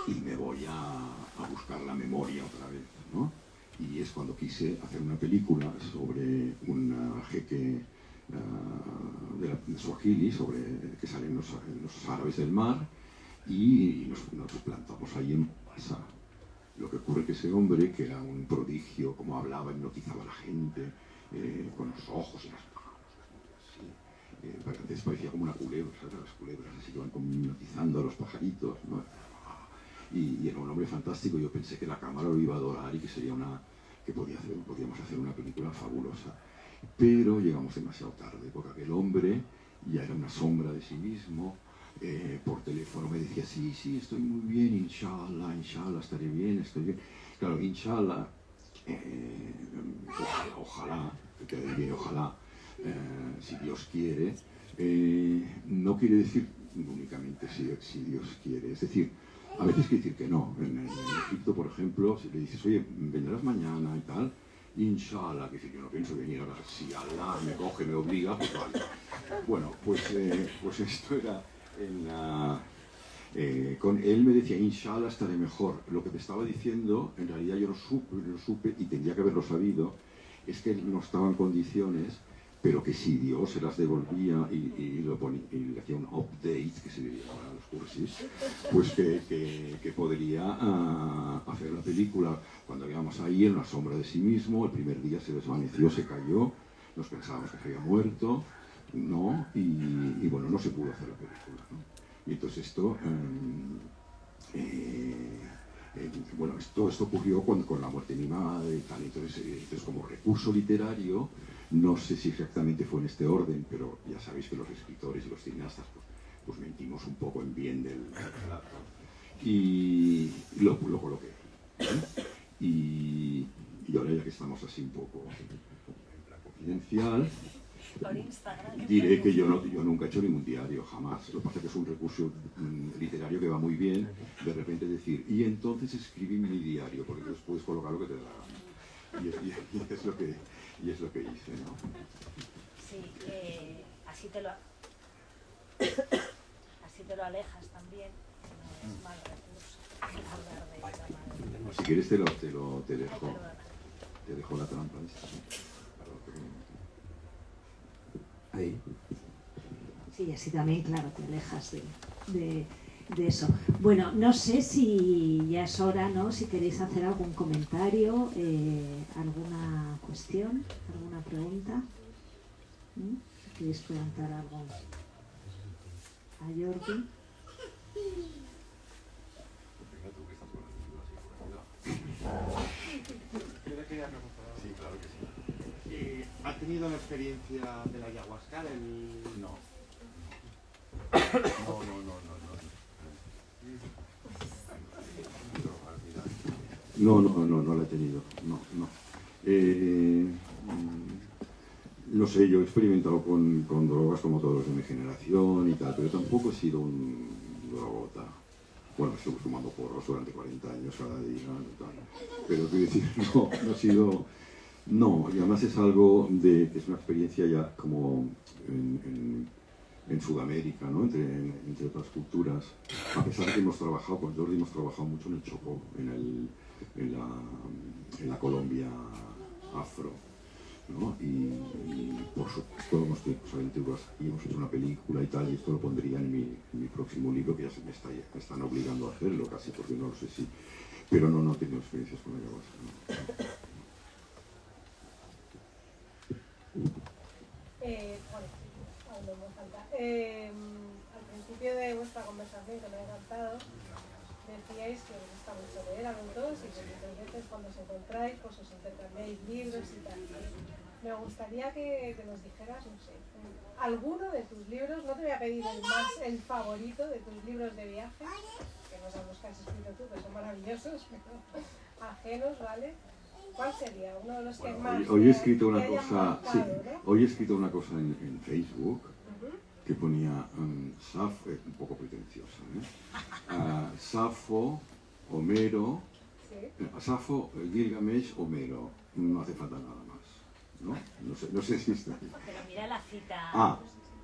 y me voy a buscar la memoria otra vez, ¿no? Y es cuando quise hacer una película sobre un jeque de Swahili, que salen los árabes del mar, y nos plantamos ahí en Pasa. Lo que ocurre es que ese hombre, que era un prodigio, como hablaba, hipnotizaba a la gente, con los ojos y las manos, así. Antes parecía como una culebra, ¿sabes? Las culebras así que van como hipnotizando a los pajaritos, ¿no? Y era un hombre fantástico. Yo pensé que la cámara lo iba a adorar y que sería podíamos hacer una película fabulosa. Pero llegamos demasiado tarde, porque aquel hombre ya era una sombra de sí mismo. Por teléfono me decía, sí, estoy muy bien, inshallah, estaré bien, estoy bien. Claro, inshallah, ojalá, si Dios quiere, no quiere decir únicamente si Dios quiere, es decir, a veces quiere decir que no. En Egipto, por ejemplo, si le dices, oye, vendrás mañana y tal, inshallah, que si yo no pienso venir ahora, si Allah me coge, me obliga, pues vale. Bueno, pues esto era con él me decía, inshallah estaré mejor. Lo que te estaba diciendo, en realidad yo lo supe y tendría que haberlo sabido, es que él no estaba en condiciones, pero que si Dios se las devolvía y le hacía un update, que se diría ahora los cursis, pues que podría hacer la película. Cuando íbamos ahí en la sombra de sí mismo, el primer día se desvaneció, se cayó, nos pensábamos que se había muerto, ¿no? Y bueno, no se pudo hacer la película, ¿no? Y entonces esto ocurrió con la muerte de mi madre y tal. Entonces como recurso literario, no sé si exactamente fue en este orden, pero ya sabéis que los escritores y los cineastas pues mentimos un poco en bien del relato. Y lo coloqué. Y ahora, ya que estamos así un poco en plan confidencial, diré que yo nunca he hecho ningún diario, jamás. Lo que pasa es que es un recurso literario que va muy bien, de repente decir, y entonces escribí mi diario, porque después puedes colocar lo que te da la gana. Y es lo que hice, ¿no? Sí, así te lo alejas también, no es mal recurso hablar de la madre. Si quieres te dejo la trampa esta, ¿no? Ahí. Sí, así también, claro, te alejas de eso. Bueno, no sé si ya es hora, ¿no? Si queréis hacer algún comentario, alguna cuestión, alguna pregunta. ¿Queréis preguntar algo a Jordi? Sí, claro que sí. ¿Ha tenido la experiencia de la ayahuasca? No. No la he tenido. No. No sé, yo he experimentado con drogas como todos los de mi generación y tal, pero tampoco he sido un drogota. Bueno, estuve fumando porros durante 40 años cada día y tal. Pero quiero decir, no ha sido... No, y además es algo que es una experiencia ya como en Sudamérica, ¿no? Entre otras culturas. A pesar de que hemos trabajado, con Jordi hemos trabajado mucho en el Chocó, en la Colombia afro, ¿no? Y por supuesto hemos hecho una película y tal, y esto lo pondría en mi próximo libro, que ya me están obligando a hacerlo casi, porque no lo sé si... Pero no he tenido experiencias con la ayahuasca, ¿no? Aún no me falta. Al principio de vuestra conversación, que me ha encantado, decíais que os gusta mucho leer a los dos y que muchas veces cuando os encontráis pues os intercambiáis libros y tal. Me gustaría que nos dijeras, no sé, alguno de tus libros, no te voy a pedir el favorito de tus libros de viaje, que no sabemos que has escrito tú, que son maravillosos, pero ajenos, ¿vale? ¿Cuál sería? Uno de los que más Hoy he escrito una te hayan cosa, marcado, sí, ¿no? hoy he escrito una cosa en Facebook Ujú. que ponía un poco pretenciosa, Safo, Homero, Sí. Safo, Gilgamesh, Homero, no hace falta nada más, ¿no? No sé si está aquí. Pero mira la cita. Ah,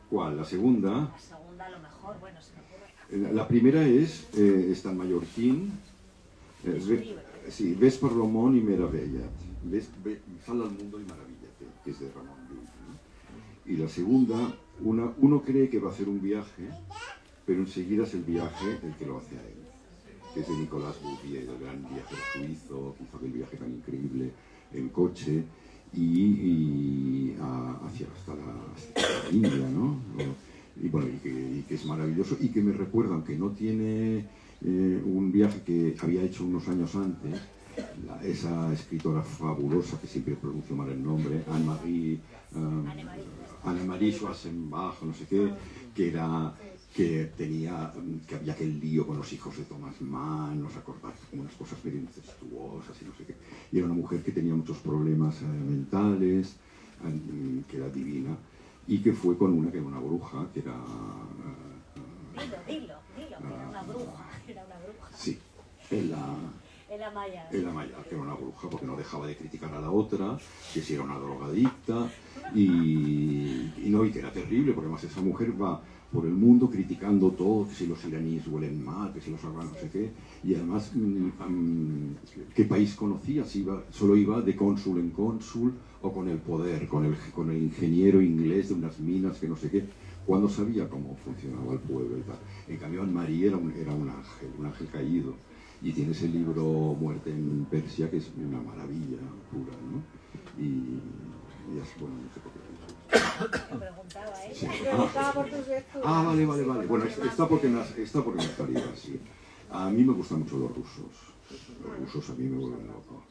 ¿cuál? La segunda. La segunda a lo mejor, bueno, se me ocurre. La primera está en mallorquín, sí, Ves per Ramon y Meravella't, sal al mundo y maravíllate, que es de Ramón Llull, ¿no? Y la segunda, uno cree que va a hacer un viaje, pero enseguida es el viaje el que lo hace a él, que es de Nicolas Bouvier, el gran viajero suizo, que hizo aquel viaje tan increíble en coche hasta la India, ¿no? Y bueno, y que es maravilloso y que me recuerda, aunque no tiene un viaje que había hecho unos años antes, esa escritora fabulosa, que siempre pronuncio mal el nombre, Annemarie Schwarzenbach, no sé qué, que había aquel lío con los hijos de Thomas Mann, ¿os acordáis? Como unas cosas medio incestuosas y no sé qué. Y era una mujer que tenía muchos problemas mentales, que era divina, y que fue con una que era una bruja, que era... Dilo, que era una bruja, Sí, Ela Maya. Ela Maya, que era una bruja, porque no dejaba de criticar a la otra, que si era una drogadicta, y que era terrible, porque además esa mujer va por el mundo criticando todo, que si los iraníes huelen mal, que si los afganos no sé qué, y además, ¿qué país conocía? Si solo iba de cónsul en cónsul, o con el poder, con el ingeniero inglés de unas minas, que no sé qué, cuando sabía cómo funcionaba el pueblo y tal. En cambio, Anne-Marie era un ángel caído. Y tiene ese libro Muerte en Persia, que es una maravilla pura, ¿no? Y bueno, no sé por qué. Te preguntaba, ¿eh? Sí. Preguntaba por tus virtudes. Vale. Bueno, está porque me ha salido así. A mí me gustan mucho los rusos. Los rusos a mí me vuelven loco.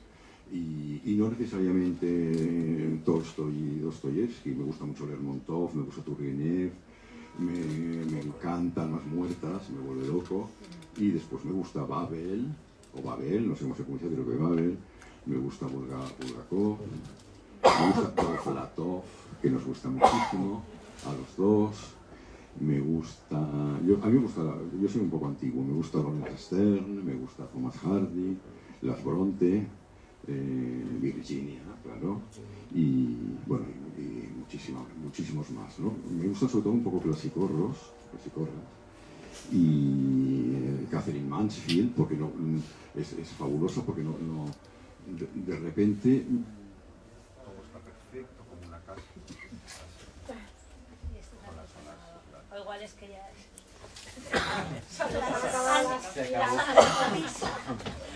Y no necesariamente Tolstoy y Dostoyevsky. Me gusta mucho Lermontov, me gusta Turgenev. Me encantan las muertas, me vuelve loco. Y después me gusta Babel, no sé cómo se pronuncia, creo que Babel. Me gusta Bulgakov, me gusta Platov, que nos gusta muchísimo, a los dos. Me gusta, yo soy un poco antiguo, me gusta Lawrence Stern, me gusta Thomas Hardy, Las Bronte, Virginia, claro, y bueno, y muchísimos más, ¿no? Me gusta sobre todo un poco clasicorras, y Catherine Mansfield, porque es fabulosa, porque de repente... Todo está perfecto, como una casa. O igual es que ya...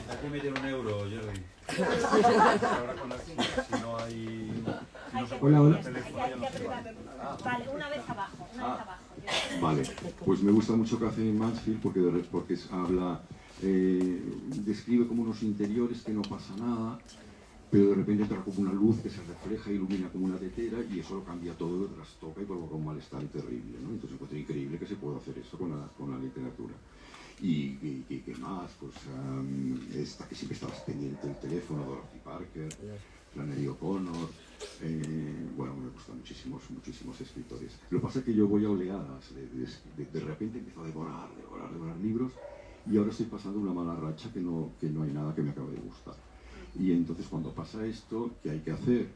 Hay que meter €1, Jordi. Ahora con las chicas, si no hay... Hola. Vale, una vez abajo. Vale, pues me gusta mucho Catherine Mansfield porque describe como unos interiores que no pasa nada, pero de repente entra como una luz que se refleja, ilumina como una tetera y eso lo cambia todo, lo trastoca y provoca un malestar terrible, ¿no? Entonces encuentro increíble que se pueda hacer eso con la literatura. Y qué más, pues esta que siempre estabas pendiente del teléfono, Dorothy Parker, Flannery O'Connor, bueno, me gustan muchísimos escritores. Lo que pasa es que yo voy a oleadas, de repente empiezo a devorar libros y ahora estoy pasando una mala racha que no hay nada que me acabe de gustar. Y entonces cuando pasa esto, ¿qué hay que hacer?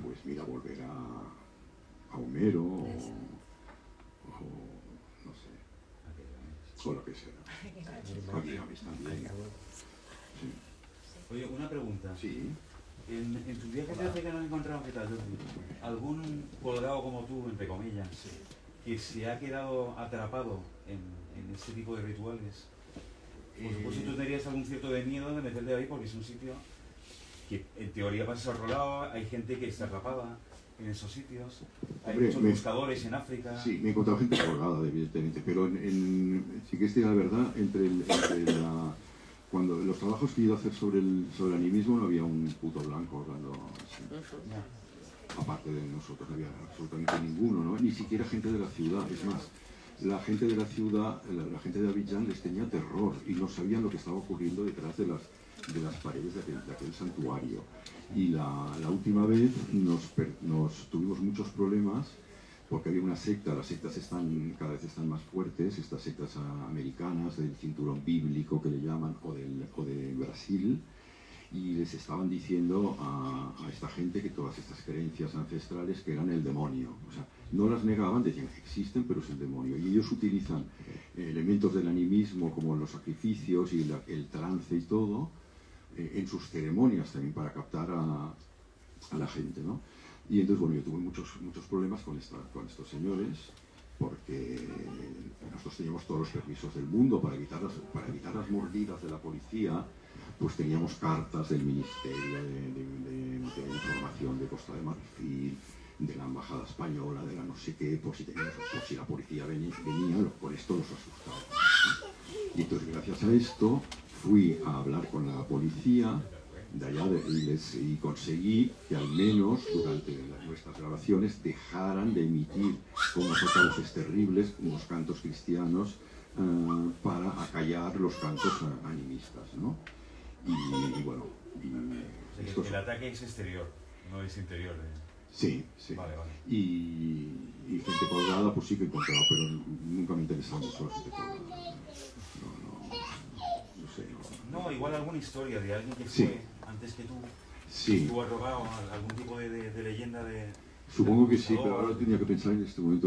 Pues mira, volver a Homero o no sé, o lo que sea. A Gilgamesh también. Sí. Oye, una pregunta. Sí. En tus viajes de África no has encontrado, ¿qué tal, Jordi? ¿Algún colgado como tú, entre comillas, que se ha quedado atrapado en ese tipo de rituales? Por supuesto, tú tendrías algún cierto de miedo de meterte ahí porque es un sitio que en teoría pasa otro lado, hay gente que está atrapada en esos sitios, hay muchos buscadores en África. Sí, me he encontrado gente colgada, evidentemente, pero sí que es la verdad, cuando los trabajos que he ido a hacer sobre el animismo no había un puto blanco hablando así. Aparte de nosotros, no había absolutamente ninguno, ¿no? Ni siquiera gente de la ciudad. Es más, la gente de la ciudad, la gente de Abiyán les tenía terror y no sabían lo que estaba ocurriendo detrás de las paredes de aquel santuario. Y la última vez nos tuvimos muchos problemas porque había una secta, las sectas cada vez están más fuertes, estas sectas americanas del cinturón bíblico que le llaman, o de Brasil, y les estaban diciendo a esta gente que todas estas creencias ancestrales que eran el demonio. O sea, no las negaban, decían que existen, pero es el demonio. Y ellos utilizan elementos del animismo como los sacrificios y el trance y todo, en sus ceremonias también para captar a la gente, ¿no? Y entonces, bueno, yo tuve muchos problemas con estos señores, porque nosotros teníamos todos los permisos del mundo para evitar las mordidas de la policía. Pues teníamos cartas del Ministerio de Información de Costa de Marfil, de la Embajada Española, de la no sé qué, por si la policía venía, por esto los asustaba, ¿no? Y entonces, gracias a esto, fui a hablar con la policía de allá y conseguí que al menos durante nuestras grabaciones dejaran de emitir con unos altavoces terribles unos cantos cristianos para acallar los cantos animistas, ¿no? Y bueno, el ataque es exterior, no es interior. Sí, sí. Vale. Y gente colgada, pues sí que he encontrado, pero nunca me interesaba mucho la gente colgada. No sé. No, igual alguna historia de alguien que sí. fue antes que tú. Sí. ¿Estuvo arrogado algún tipo de leyenda de... Supongo que sí, pero ahora tenía que pensar en este momento.